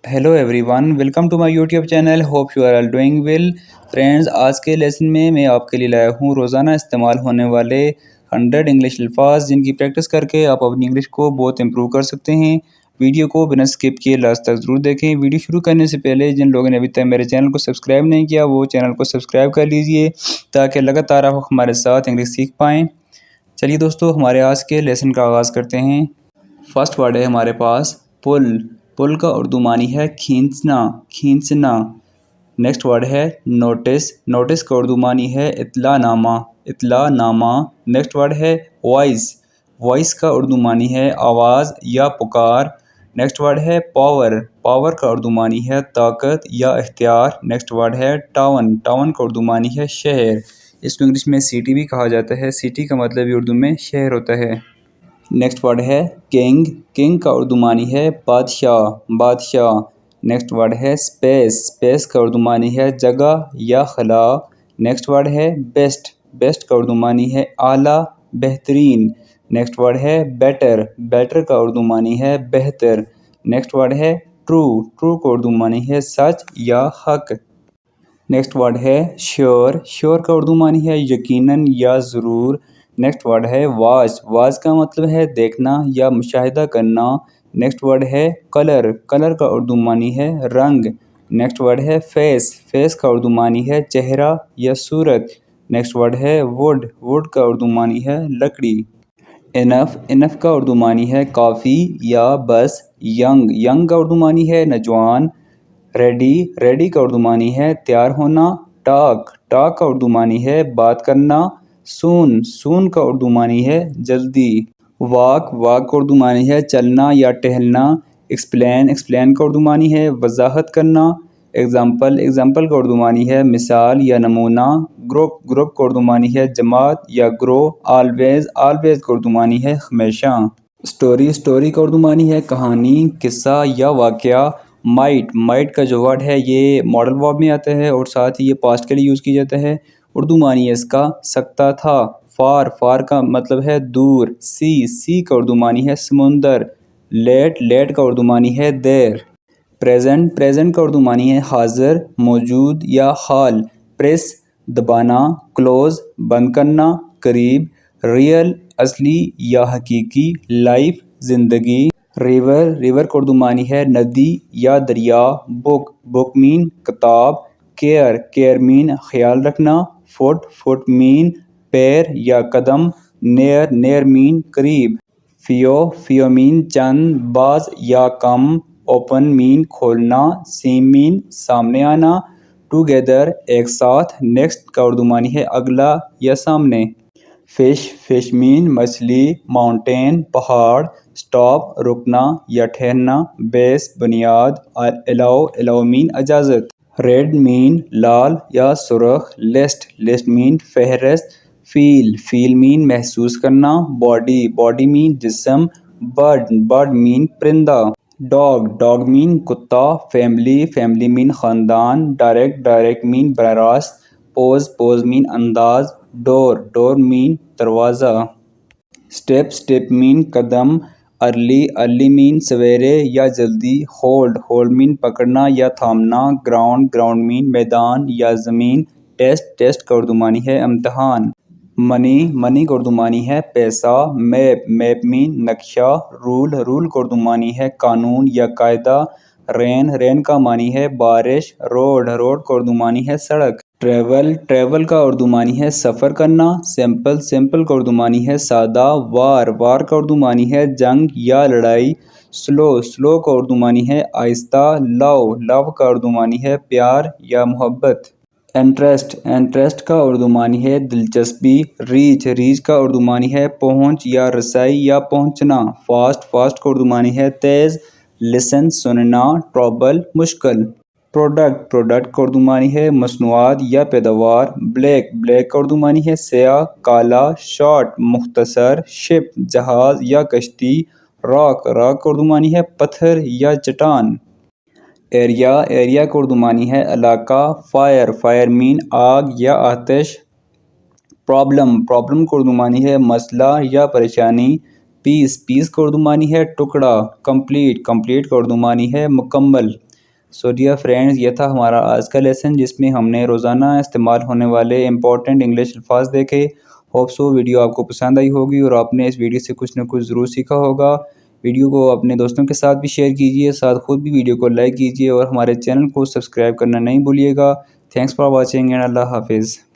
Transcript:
Hello everyone, welcome to my YouTube channel. Hope you are all doing well. Friends, आज के lesson में मैं आपके लिए लाया हूँ रोज़ाना इस्तेमाल होने वाले 100 इंग्लिश अल्फाज, जिनकी प्रैक्टिस करके आप अपनी इंग्लिश को बहुत इम्प्रूव कर सकते हैं। वीडियो को बिना स्किप किए लास्ट तक ज़रूर देखें। वीडियो शुरू करने से पहले जिन लोगों ने अभी तक मेरे चैनल को सब्सक्राइब नहीं किया, वो चैनल को सब्सक्राइब कर लीजिए ताकि लगातार आप हमारे साथ इंग्लिश सीख पाएँ। चलिए दोस्तों, हमारे आज के लेसन का आगाज़ करते हैं। फर्स्ट वर्ड है हमारे पास पुल। पुल का उर्दू मानी है खींचना, खींचना। नेक्स्ट वर्ड है नोटिस। नोटिस का उर्दू मानी है इत्लानामा, इत्लानामा। नेक्स्ट वर्ड है वॉइस। वॉइस का उर्दू मानी है आवाज़ या पुकार। नेक्स्ट वर्ड है पावर। पावर का उर्दू मानी है ताकत या इख्तियार। नेक्स्ट वर्ड है टाउन। टाउन का उर्दू मानी है शहर। इसको इंग्लिश में सिटी भी कहा जाता है। सिटी का मतलब भी उर्दू में शहर होता है। नेक्स्ट वर्ड है किंग। किंग का उर्दू मानी है बादशाह, बादशाह। नेक्स्ट वर्ड है स्पेस। स्पेस का उर्दू मानी है जगह या खला। नेक्स्ट वर्ड है बेस्ट। बेस्ट का उर्दू मानी है आला, बेहतरीन। नेक्स्ट वर्ड है बेटर। बेटर का उर्दू मानी है बेहतर। नेक्स्ट वर्ड है ट्रू। ट्रू का उर्दू मानी है सच या हक। नेक्स्ट वर्ड है श्योर। श्योर का उर्दू मानी है यकीनन या ज़रूर। नेक्स्ट वर्ड है वाच। वाच का मतलब है देखना या मुशाहिदा करना। नेक्स्ट वर्ड है कलर। कलर का उर्दू मानी है रंग। नेक्स्ट वर्ड है फेस। फेस का उर्दू मानी है चेहरा या सूरत। नेक्स्ट वर्ड है वुड। वुड का उर्दू मानी है लकड़ी। इनफ। इनफ का उर्दू मानी है काफ़ी या बस। यंग। यंग का उर्दू मानी है नौजवान। रेडी। रेडी का उर्दू मानी है तैयार होना। टॉक। टॉक का उर्दू मानी है बात करना। सून। सून का उर्दू मानी है जल्दी। वॉक। वॉक का उर्दू मानी है चलना या टहलना। एक्सप्लेन। एक्सप्लेन का उर्दू मानी है वजाहत करना। एग्जाम्पल। एग्जाम्पल का उर्दू मानी है मिसाल या नमूना। ग्रुप। ग्रुप का उर्दू मानी है जमात या ग्रोह। ऑलवेज। ऑलवेज का उर्दू मानी है हमेशा। स्टोरी। स्टोरी का उर्दू मानी है कहानी, किस्सा या वाक़या। माइट। माइट का जो वर्ड है ये मॉडल वर्ब में आता है और साथ ही ये पास्ट के लिए यूज़ किया जाता है। उर्दू मानी है इसका सकता था। फार। फार का मतलब है दूर। सी। सी का उर्दू मानी है समुंदर। लेट। लेट का उर्दू मानी है देर। प्रेजेंट। प्रेजेंट का उर्दू मानी है हाजिर, मौजूद या हाल। प्रेस दबाना। क्लोज बंद करना, करीब। रियल असली या हकीकी। लाइफ ज़िंदगी। रिवर। रिवर का उर्दू मानी है नदी या दरिया। बुक। बुक मीन किताब। केयर। केयर मीन ख्याल रखना। फुट। फुट मीन पैर या कदम। नेयर। नेयर मीन करीब। फियो। फियो मीन चंद, बाज या कम। ओपन मीन खोलना। सीम मीन सामने आना। टुगेदर एक साथ। नेक्स्ट का उर्दू मानी है अगला या सामने। फिश। फिश मीन मछली। माउंटेन पहाड़। स्टॉप रुकना या ठहरना। बेस बुनियाद। अलाउ। अलाउ मीन इजाज़त। रेड मीन लाल या सुर्ख। लिस्ट। लिस्ट मीन फहरिस्त। फील। फील मीन महसूस करना। बॉडी। बॉडी मीन जिस्म। बर्ड। बर्ड मीन परिंदा। डॉग। डॉग मीन कुत्ता। फैमिली। फैमिली मीन ख़ानदान। डायरेक्ट। डायरेक्ट मीन बराह रास्त। पोज। पोज मीन अंदाज। डोर। डोर मीन दरवाज़ा। स्टेप। स्टेप मीन कदम। अर्ली। अर्ली मीन सवेरे या जल्दी। होल्ड। होल्ड मीन पकड़ना या थामना। ग्राउंड। ग्राउंड मीन मैदान या ज़मीन। टेस्ट। टेस्ट का उर्दू मानी है इम्तहान। मनी। मनी का उर्दू मानी है पैसा। मैप। मैप मीन नक्शा। रूल। रूल का उर्दू मानी है कानून या कायदा। रेन। रेन का मानी है बारिश। रोड। रोड का उर्दू मानी है सड़क। ट्रैवल। ट्रैवल का उर्दू मानी है सफ़र करना। सिंपल। सिंपल का उर्दू मानी है सादा। वार। वार का उर्दू मानी है जंग या लड़ाई। स्लो। स्लो का उर्दू मानी है आहिस्ता। लव। लव का उर्दू मानी है प्यार या मोहब्बत। इंटरेस्ट। इंटरेस्ट का उर्दू मानी है दिलचस्पी। रीच। रीच का उर्दू मानी है पहुँच या रसाई या पहुँचना। फास्ट। फास्ट का उर्दू मानी है तेज़। लिसन सुनना। ट्रबल मुश्किल। प्रोडक्ट। प्रोडक्ट का उर्दू मानी है मसनूआत या पैदावार। ब्लैक। ब्लैक का उर्दू मानी है स्याह काला। शॉर्ट मुख्तसर। शिप जहाज़ या कश्ती। रॉक। रॉक का उर्दू मानी है पत्थर या चट्टान। एरिया। एरिया का उर्दू मानी है इलाका। फायर। फायर मीन आग या आतिश। प्रॉब्लम। प्रॉब्लम का उर्दू मानी है मसला या परेशानी। पीस। पीस का उर्दू मानी है टुकड़ा। कंप्लीट। कंप्लीट का उर्दू मानी है मुकम्मल। سو ڈیئر فرینڈز، یہ تھا ہمارا آج کا لیسن جس میں ہم نے روزانہ استعمال ہونے والے امپورٹنٹ انگلش الفاظ دیکھے۔ ہوپ سو ویڈیو آپ کو پسند آئی ہوگی اور آپ نے اس ویڈیو سے کچھ نہ کچھ ضرور سیکھا ہوگا۔ ویڈیو کو اپنے دوستوں کے ساتھ بھی شیئر کیجیے، ساتھ خود بھی ویڈیو کو لائک کیجیے اور ہمارے چینل کو سبسکرائب کرنا نہیں بھولیے گا۔ تھینکس فار واچنگ اینڈ اللہ حافظ۔